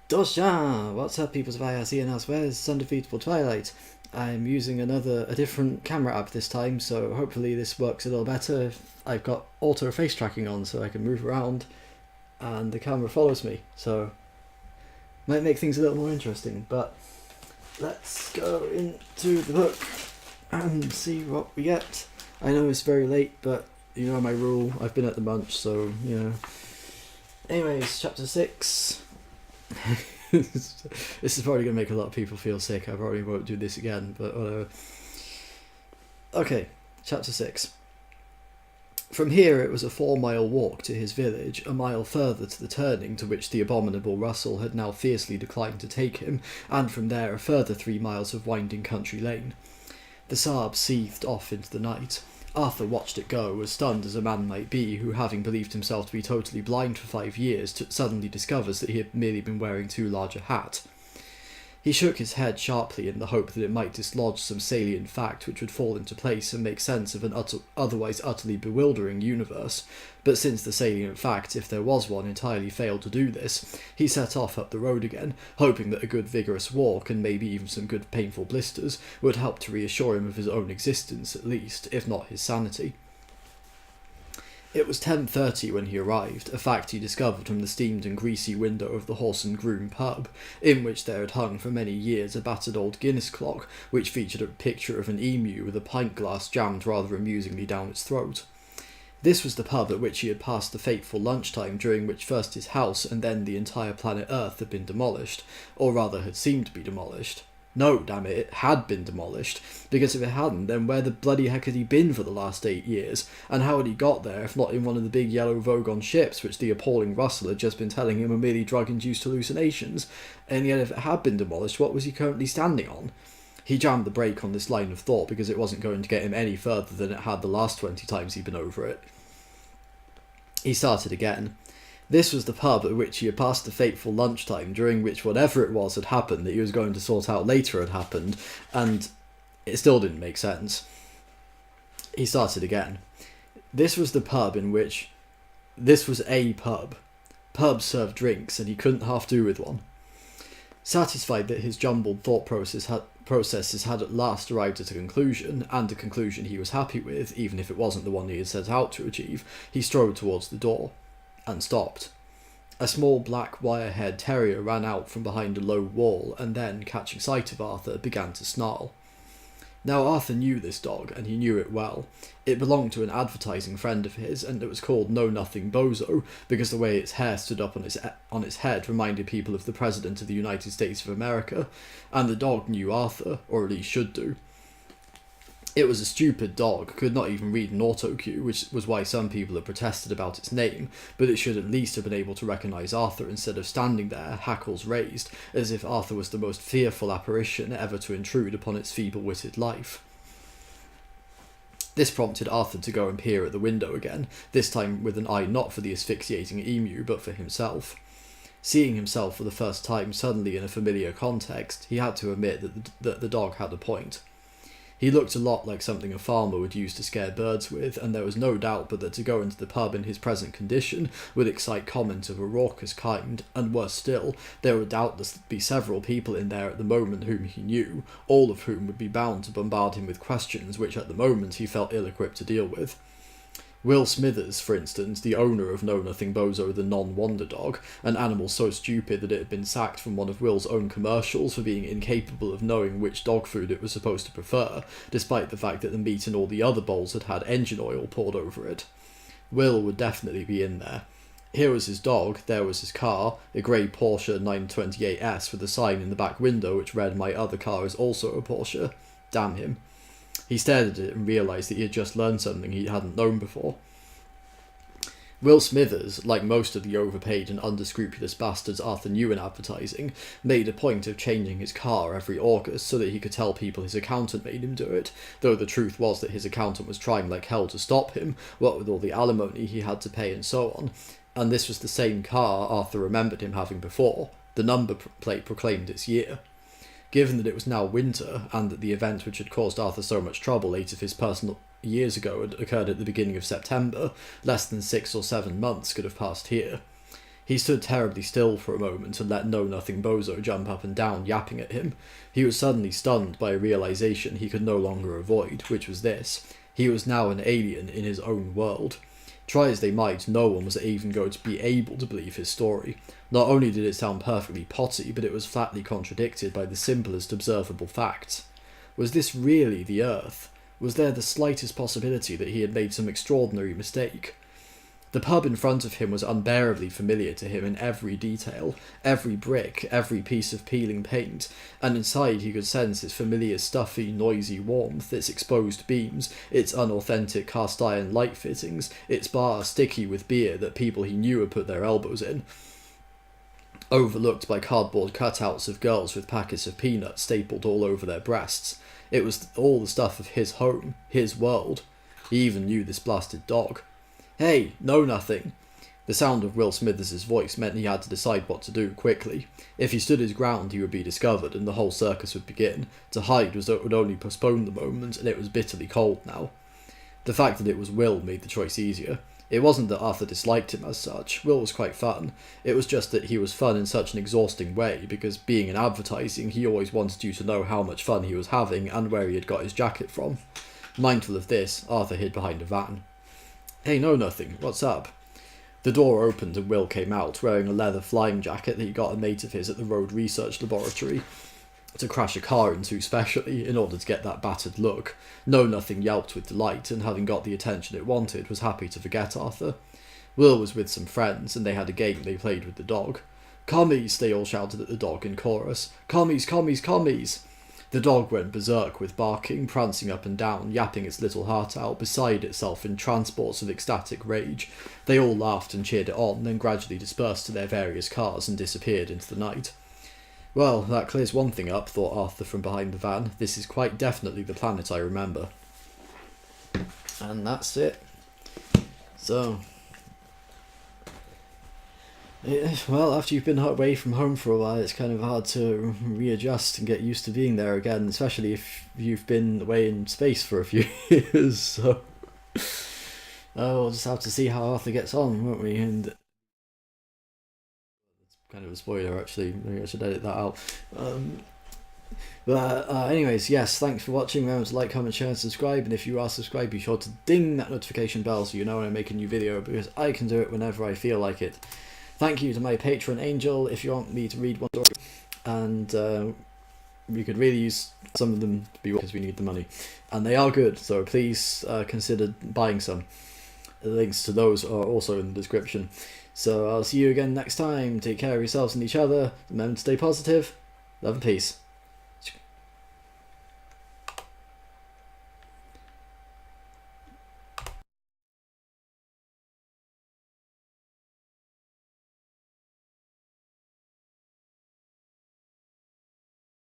Doshan! What's up, peoples of IRC and elsewhere? It's undefeatable Twilight. I'm using a different camera app this time, so hopefully this works a little better. I've got auto face tracking on, so I can move around, and the camera follows me, so might make things a little more interesting. But let's go into the book and see what we get. I know it's very late, but you know my rule. I've been at the munch, so you know. Anyways, chapter 6. This is probably going to make a lot of people feel sick. I probably won't do this again, but whatever. Okay, chapter 6. From here it was a 4-mile walk to his village, a mile further to the turning to which the abominable Russell had now fiercely declined to take him, and from there a further 3 miles of winding country lane. The Saab seethed off into the night. Arthur watched it go, as stunned as a man might be who, having believed himself to be totally blind for 5 years, suddenly discovers that he had merely been wearing too large a hat. He shook his head sharply in the hope that it might dislodge some salient fact which would fall into place and make sense of an otherwise utterly bewildering universe, but since the salient fact, if there was one, entirely failed to do this, he set off up the road again, hoping that a good vigorous walk, and maybe even some good painful blisters, would help to reassure him of his own existence at least, if not his sanity. It was 10:30 when he arrived, a fact he discovered from the steamed and greasy window of the Horse and Groom pub, in which there had hung for many years a battered old Guinness clock, which featured a picture of an emu with a pint glass jammed rather amusingly down its throat. This was the pub at which he had passed the fateful lunchtime during which first his house and then the entire planet Earth had been demolished, or rather had seemed to be demolished. No, damn it, it had been demolished, because if it hadn't, then where the bloody heck had he been for the last 8 years, and how had he got there if not in one of the big yellow Vogon ships which the appalling Russell had just been telling him were merely drug-induced hallucinations, and yet if it had been demolished, what was he currently standing on? He jammed the brake on this line of thought because it wasn't going to get him any further than it had the last 20 times he'd been over it. He started again. This was the pub at which he had passed the fateful lunchtime, during which whatever it was had happened that he was going to sort out later had happened, and it still didn't make sense. He started again. This was the pub in which... This was a pub. Pubs served drinks, and he couldn't half do with one. Satisfied that his jumbled thought processes had at last arrived at a conclusion, and a conclusion he was happy with, even if it wasn't the one he had set out to achieve, he strode towards the door. And stopped. A small black wire-haired terrier ran out from behind a low wall, and then, catching sight of Arthur, began to snarl. Now Arthur knew this dog, and he knew it well. It belonged to an advertising friend of his, and it was called Know Nothing Bozo, because the way its hair stood up on its head reminded people of the President of the United States of America, and the dog knew Arthur, or at least should do. It was a stupid dog, could not even read an autocue, which was why some people had protested about its name, but it should at least have been able to recognise Arthur instead of standing there, hackles raised, as if Arthur was the most fearful apparition ever to intrude upon its feeble-witted life. This prompted Arthur to go and peer at the window again, this time with an eye not for the asphyxiating emu, but for himself. Seeing himself for the first time suddenly in a familiar context, he had to admit that the dog had a point. He looked a lot like something a farmer would use to scare birds with, and there was no doubt but that to go into the pub in his present condition would excite comment of a raucous kind, and worse still, there would doubtless be several people in there at the moment whom he knew, all of whom would be bound to bombard him with questions which at the moment he felt ill-equipped to deal with. Will Smithers, for instance, the owner of Know Nothing Bozo the non-wonder dog, an animal so stupid that it had been sacked from one of Will's own commercials for being incapable of knowing which dog food it was supposed to prefer, despite the fact that the meat in all the other bowls had had engine oil poured over it. Will would definitely be in there. Here was his dog, there was his car, a grey Porsche 928S with a sign in the back window which read "My other car is also a Porsche." Damn him. He stared at it and realised that he had just learned something he hadn't known before. Will Smithers, like most of the overpaid and underscrupulous bastards Arthur knew in advertising, made a point of changing his car every August so that he could tell people his accountant made him do it, though the truth was that his accountant was trying like hell to stop him, what with all the alimony he had to pay and so on, and this was the same car Arthur remembered him having before. The number plate proclaimed its year. Given that it was now winter, and that the event which had caused Arthur so much trouble 8 of his personal years ago had occurred at the beginning of September, less than 6 or 7 months could have passed here. He stood terribly still for a moment and let Know-Nothing Bozo jump up and down, yapping at him. He was suddenly stunned by a realization he could no longer avoid, which was this: he was now an alien in his own world. Try as they might, no one was even going to be able to believe his story. Not only did it sound perfectly potty, but it was flatly contradicted by the simplest observable facts. Was this really the Earth? Was there the slightest possibility that he had made some extraordinary mistake? The pub in front of him was unbearably familiar to him in every detail, every brick, every piece of peeling paint, and inside he could sense its familiar stuffy, noisy warmth, its exposed beams, its unauthentic cast-iron light fittings, its bar sticky with beer that people he knew had put their elbows in, overlooked by cardboard cutouts of girls with packets of peanuts stapled all over their breasts. It was all the stuff of his home, his world. He even knew this blasted dog. "Hey, Know-Nothing!" The sound of Will Smithers' voice meant he had to decide what to do quickly. If he stood his ground, he would be discovered, and the whole circus would begin. To hide would only postpone the moment, and it was bitterly cold now. The fact that it was Will made the choice easier. It wasn't that Arthur disliked him as such. Will was quite fun. It was just that he was fun in such an exhausting way, because being in advertising, he always wanted you to know how much fun he was having and where he had got his jacket from. Mindful of this, Arthur hid behind a van. "Hey, Know-Nothing, what's up?" The door opened and Will came out, wearing a leather flying jacket that he got a mate of his at the Road Research Laboratory to crash a car into specially, in order to get that battered look. Know-Nothing yelped with delight, and having got the attention it wanted, was happy to forget Arthur. Will was with some friends, and they had a game they played with the dog. "Commies!" they all shouted at the dog in chorus. "Commies, commies, commies!" The dog went berserk with barking, prancing up and down, yapping its little heart out, beside itself in transports of ecstatic rage. They all laughed and cheered it on, then gradually dispersed to their various cars and disappeared into the night. "Well, that clears one thing up," thought Arthur from behind the van. "This is quite definitely the planet I remember." And that's it. So, well, after you've been away from home for a while, it's kind of hard to readjust and get used to being there again, especially if you've been away in space for a few years. So, we'll just have to see how Arthur gets on, won't we? And it's kind of a spoiler, actually. Maybe I should edit that out. Anyways, yes, thanks for watching. Remember to like, comment, share, and subscribe. And if you are subscribed, be sure to ding that notification bell so you know when I make a new video, because I can do it whenever I feel like it. Thank you to my patron Angel. If you want me to read one story, and we could really use some of them to be, because we need the money, and they are good, so please consider buying some. The links to those are also in the description. So I'll see you again next time. Take care of yourselves and each other. Remember to stay positive. Love and peace.